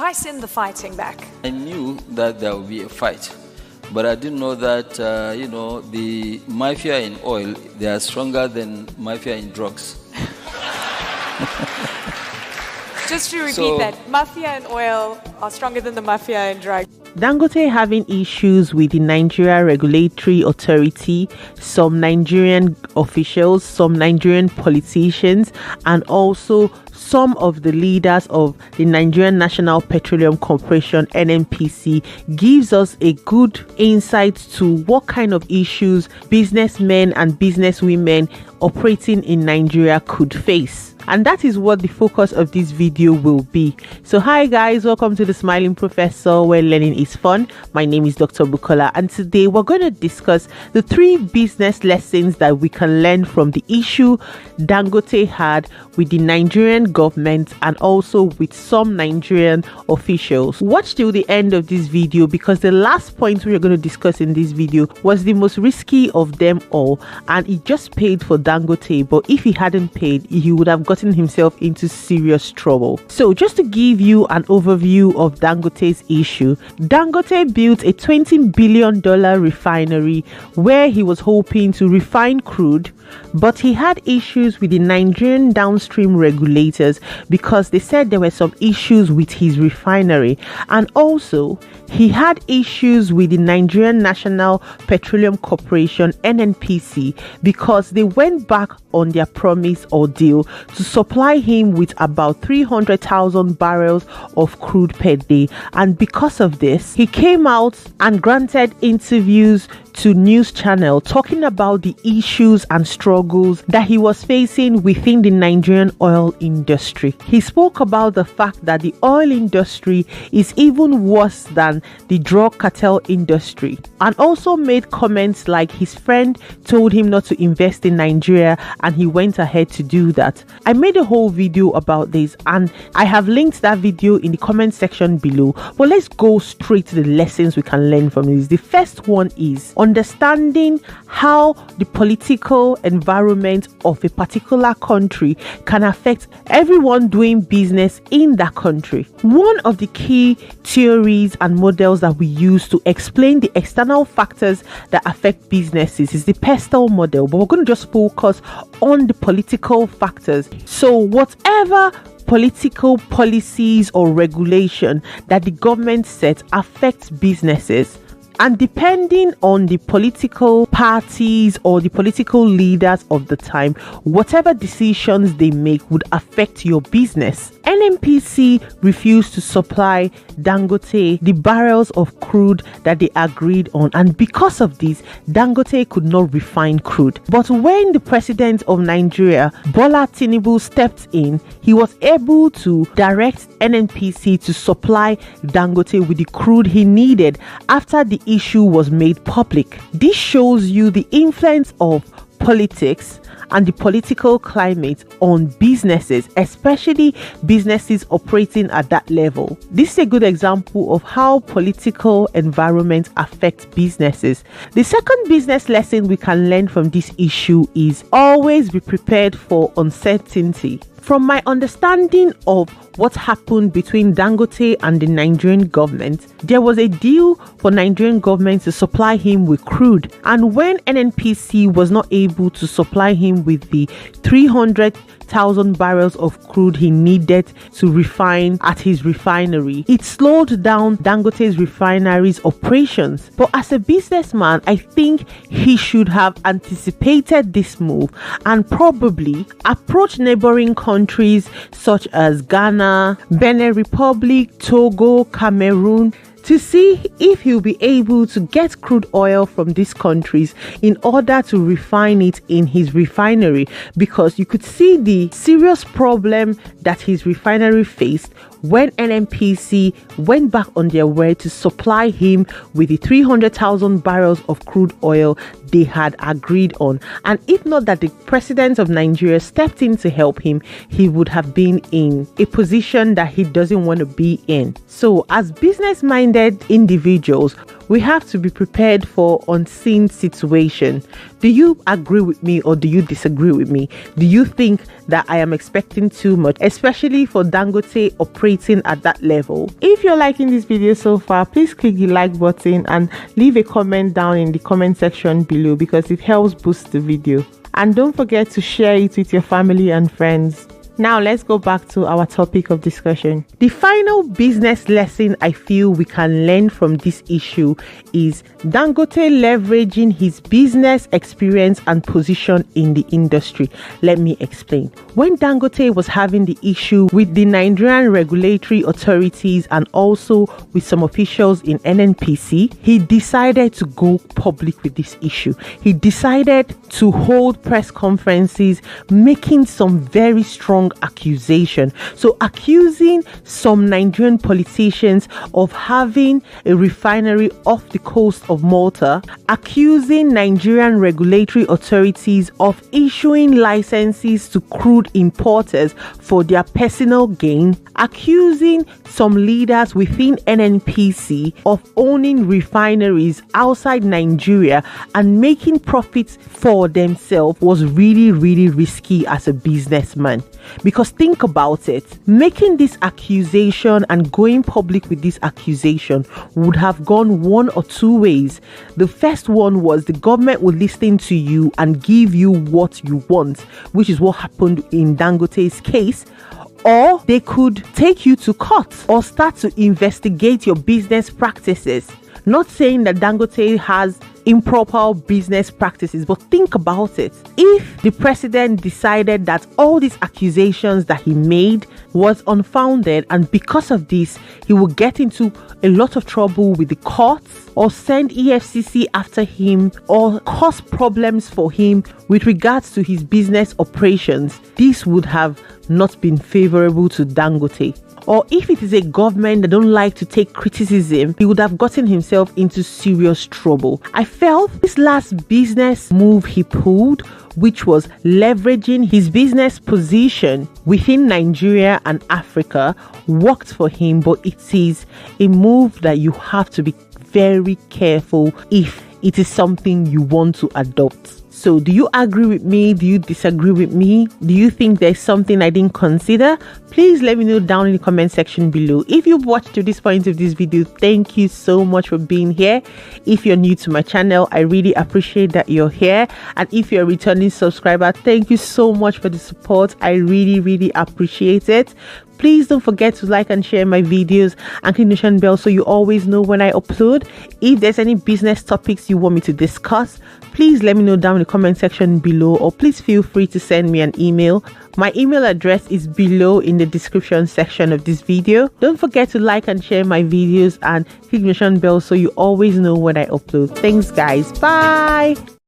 why send the fighting back? I knew that there would be a fight, but I didn't know that, the mafia in oil, they are stronger than mafia in drugs. Just to repeat that, mafia and oil are stronger than the mafia and drugs. Dangote having issues with the Nigeria Regulatory Authority, some Nigerian officials, some Nigerian politicians, and also some of the leaders of the Nigerian National Petroleum Corporation, NNPC, gives us a good insight to what kind of issues businessmen and businesswomen operating in Nigeria could face. And that is what the focus of this video will be. So hi guys, welcome to the Smiling Professor, where learning is fun. My name is Dr. Bukola, and today we're going to discuss the 3 business lessons that we can learn from the issue Dangote had with the Nigerian government and also with some Nigerian officials. Watch till the end of this video, because the last point we are going to discuss in this video was the most risky of them all, and he just paid for Dangote, but if he hadn't paid, he would have gotten himself into serious trouble. So just to give you an overview of Dangote's issue, Dangote built a $20 billion refinery where he was hoping to refine crude, but he had issues with the Nigerian downstream regulators because they said there were some issues with his refinery, and also he had issues with the Nigerian National Petroleum Corporation, NNPC, because they went back on their promise or deal to supply him with about 300,000 barrels of crude per day. And because of this, he came out and granted interviews to news channel talking about the issues and struggles that he was facing within the Nigerian oil industry. He spoke about the fact that the oil industry is even worse than the drug cartel industry, and also made comments like his friend told him not to invest in Nigeria and he went ahead to do that. I made a whole video about this and I have linked that video in the comment section below, but let's go straight to the lessons we can learn from this. The first one is understanding how the political environment of a particular country can affect everyone doing business in that country. One of the key theories and models that we use to explain the external factors that affect businesses is the pestle model, but we're going to just focus on the political factors. So whatever political policies or regulation that the government sets affects businesses, and depending on the political parties or the political leaders of the time, whatever decisions they make would affect your business. NNPC refused to supply Dangote the barrels of crude that they agreed on, and because of this, Dangote could not refine crude. But when the president of Nigeria, Bola Tinubu, stepped in, he was able to direct NNPC to supply Dangote with the crude he needed after the issue was made public. This shows you the influence of politics and the political climate on businesses, especially businesses operating at that level. This is a good example of how political environment affects businesses. The second business lesson we can learn from this issue is always be prepared for uncertainty. From my understanding of what happened between Dangote and the Nigerian government, there was a deal for Nigerian government to supply him with crude, and when NNPC was not able to supply him with the 300,000 barrels of crude he needed to refine at his refinery, it slowed down Dangote's refinery's operations. But as a businessman, I think he should have anticipated this move and probably approached neighboring countries such as Ghana, Benin Republic, Togo, Cameroon, to see if he'll be able to get crude oil from these countries in order to refine it in his refinery, because you could see the serious problem that his refinery faced when NNPC went back on their word to supply him with the 300,000 barrels of crude oil they had agreed on. And if not that the president of Nigeria stepped in to help him, he would have been in a position that he doesn't want to be in. So as business-minded individuals, we have to be prepared for unseen situation. Do you agree with me or do you disagree with me? Do you think that I am expecting too much, especially for Dangote operating at that level? If you're liking this video so far, please click the like button and leave a comment down in the comment section below because it helps boost the video. And don't forget to share it with your family and friends. Now let's go back to our topic of discussion. The final business lesson I feel we can learn from this issue is Dangote leveraging his business experience and position in the industry. Let me explain. When Dangote was having the issue with the Nigerian regulatory authorities and also with some officials in NNPC, he decided to go public with this issue. He decided to hold press conferences making some very strong accusation. So accusing some Nigerian politicians of having a refinery off the coast of Malta, accusing Nigerian regulatory authorities of issuing licenses to crude importers for their personal gain, accusing some leaders within NNPC of owning refineries outside Nigeria and making profits for themselves was really, really risky as a businessman. Because think about it, making this accusation and going public with this accusation would have gone one or two ways. The first one was the government would listen to you and give you what you want, which is what happened in Dangote's case. Or they could take you to court or start to investigate your business practices. Not saying that Dangote has improper business practices, but think about it. If the president decided that all these accusations that he made was unfounded, and because of this he would get into a lot of trouble with the courts or send EFCC after him or cause problems for him with regards to his business operations, this would have not been favorable to Dangote. Or if it is a government that don't like to take criticism, he would have gotten himself into serious trouble. I felt this last business move he pulled, which was leveraging his business position within Nigeria and Africa, worked for him, but it is a move that you have to be very careful if it is something you want to adopt. So do you agree with me? Do you disagree with me? Do you think there's something I didn't consider? Please let me know down in the comment section below. If you've watched to this point of this video, thank you so much for being here. If you're new to my channel, I really appreciate that you're here. And if you're a returning subscriber, thank you so much for the support. I really, really appreciate it. Please don't forget to like and share my videos and click the notification bell so you always know when I upload. If there's any business topics you want me to discuss, please let me know down in the comment section below, or please feel free to send me an email. My email address is below in the description section of this video. Don't forget to like and share my videos and click the notification bell so you always know when I upload. Thanks guys, bye.